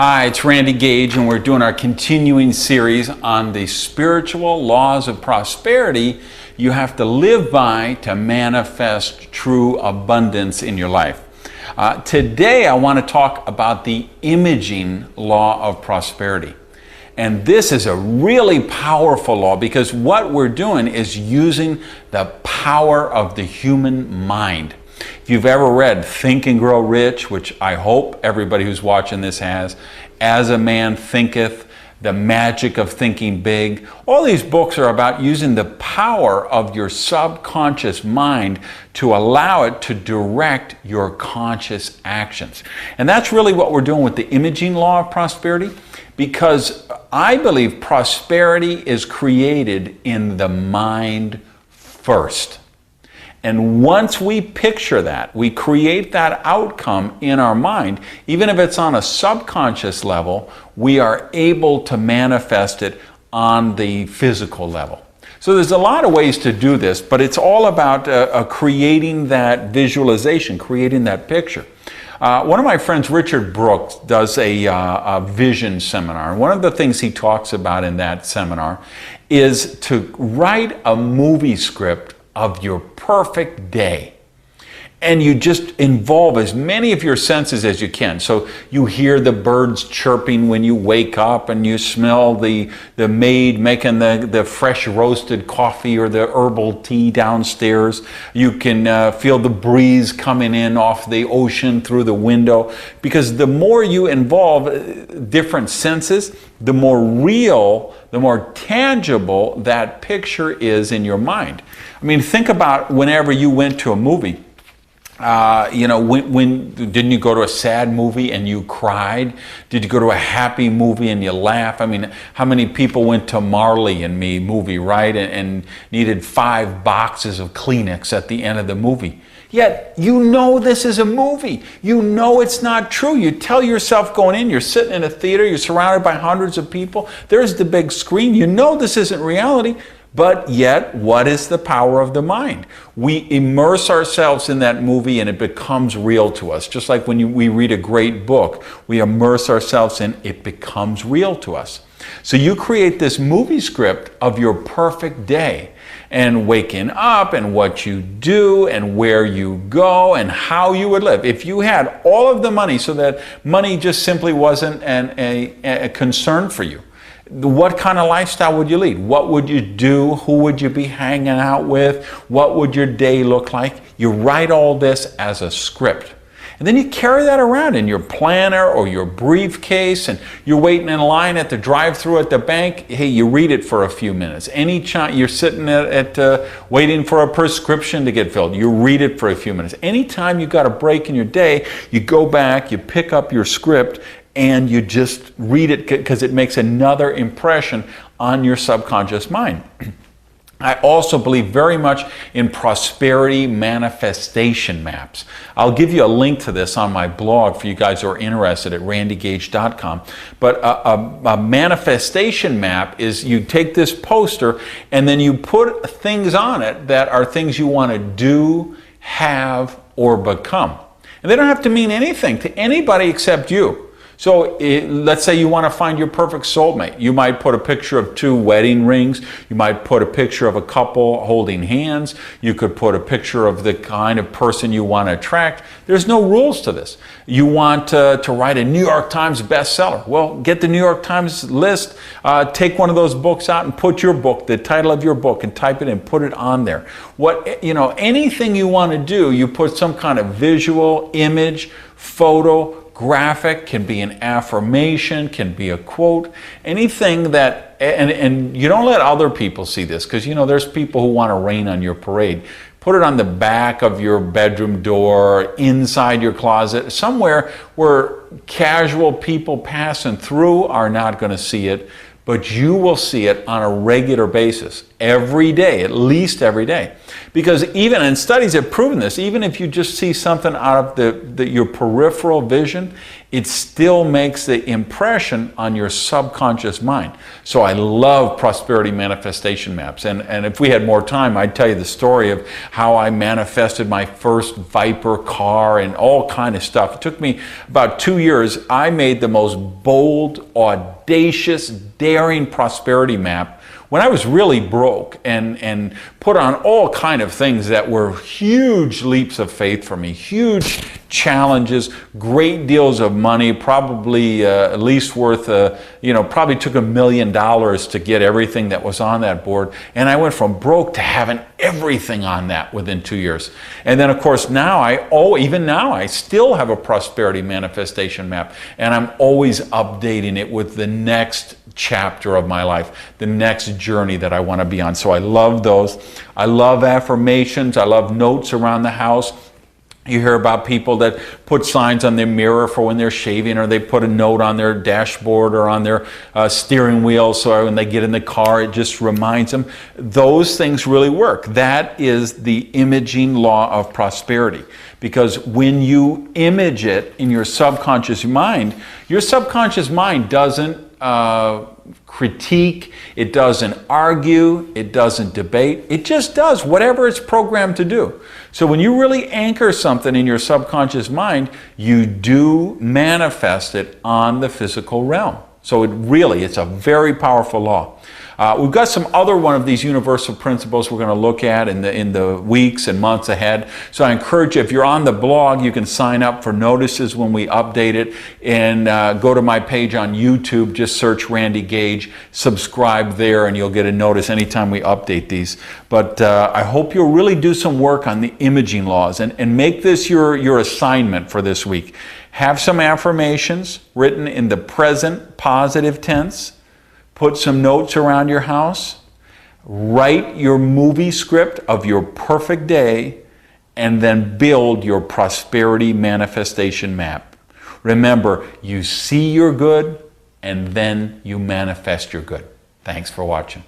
Hi, it's Randy Gage, and we're doing our continuing series on the spiritual laws of prosperity you have to live by to manifest true abundance in your life. Today, I want to talk about the imaging law of prosperity. And this is a really powerful law because what we're doing is using the power of the human mind. If you've ever read Think and Grow Rich, which I hope everybody who's watching this has, As a Man Thinketh, The Magic of Thinking Big, all these books are about using the power of your subconscious mind to allow it to direct your conscious actions. And that's really what we're doing with the imaging law of prosperity, because I believe prosperity is created in the mind first. And once we picture that, we create that outcome in our mind, even if it's on a subconscious level, we are able to manifest it on the physical level. So there's a lot of ways to do this, but it's all about creating that visualization, creating that picture. One of my friends, Richard Brooks, does a vision seminar. And one of the things he talks about in that seminar is to write a movie script of your perfect day. And you just involve as many of your senses as you can. So you hear the birds chirping when you wake up, and you smell the maid making the fresh roasted coffee or the herbal tea downstairs. You can feel the breeze coming in off the ocean through the window. Because the more you involve different senses, the more real, the more tangible that picture is in your mind. I mean, think about whenever you went to a movie. When didn't you go to a sad movie and you cried? Did you go to a happy movie and you laugh? I mean, how many people went to Marley and Me movie, right? And needed 5 boxes of Kleenex at the end of the movie. Yet, you know this is a movie. You know it's not true. You tell yourself going in, you're sitting in a theater, you're surrounded by hundreds of people. There's the big screen. You know this isn't reality. But yet, what is the power of the mind? We immerse ourselves in that movie and it becomes real to us. Just like when we read a great book, we immerse ourselves in it becomes real to us. So you create this movie script of your perfect day, and waking up, and what you do, and where you go, and how you would live. If you had all of the money, so that money just simply wasn't a concern for you, what kind of lifestyle would you lead? What would you do? Who would you be hanging out with? What would your day look like? You write all this as a script. And then you carry that around in your planner or your briefcase, and you're waiting in line at the drive-thru at the bank. Hey, you read it for a few minutes. Anytime you're sitting waiting for a prescription to get filled, you read it for a few minutes. Anytime you got a break in your day, you go back, you pick up your script, and you just read it because it makes another impression on your subconscious mind. I also believe very much in prosperity manifestation maps. I'll give you a link to this on my blog for you guys who are interested at randygage.com. But a manifestation map is you take this poster and then you put things on it that are things you want to do, have, or become. And they don't have to mean anything to anybody except you. So let's say you want to find your perfect soulmate. You might put a picture of 2 wedding rings. You might put a picture of a couple holding hands. You could put a picture of the kind of person you want to attract. There's no rules to this. You want to write a New York Times bestseller. Well, get the New York Times list. Take one of those books out and put your book, the title of your book, and type it in, put it on there. Anything you want to do, you put some kind of visual, image, photo, graphic, can be an affirmation, can be a quote, anything that, and you don't let other people see this, because there's people who want to rain on your parade. Put it on the back of your bedroom door, inside your closet, somewhere where casual people passing through are not going to see it, but you will see it on a regular basis, every day, at least every day. Because and studies have proven this, even if you just see something out of your peripheral vision, it still makes the impression on your subconscious mind. So I love prosperity manifestation maps. And if we had more time, I'd tell you the story of how I manifested my first Viper car and all kind of stuff. It took me about 2 years. I made the most bold, audacious, daring prosperity map when I was really broke, and put on all kind of things that were huge leaps of faith for me, huge challenges, great deals of money, probably at least worth, probably took $1 million to get everything that was on that board. And I went from broke to having everything on that within 2 years. And then of course now even now I still have a prosperity manifestation map, and I'm always updating it with the next chapter of my life, the next journey that I want to be on. So I love those. I love affirmations. I love notes around the house. You hear about people that put signs on their mirror for when they're shaving, or they put a note on their dashboard or on their steering wheel, so when they get in the car, it just reminds them. Those things really work. That is the imaging law of prosperity. Because when you image it in your subconscious mind doesn't critique, it doesn't argue, it doesn't debate, it just does whatever it's programmed to do. So when you really anchor something in your subconscious mind, you do manifest it on the physical realm. So it's a very powerful law. We've got some other one of these universal principles we're going to look at in the weeks and months ahead. So I encourage you, if you're on the blog, you can sign up for notices when we update it, and go to my page on YouTube, just search Randy Gage, subscribe there, and you'll get a notice anytime we update these. But I hope you'll really do some work on the imaging laws, and make this your assignment for this week. Have some affirmations written in the present positive tense. Put some notes around your house. Write your movie script of your perfect day, and then build your prosperity manifestation map. Remember, you see your good, and then you manifest your good. Thanks for watching.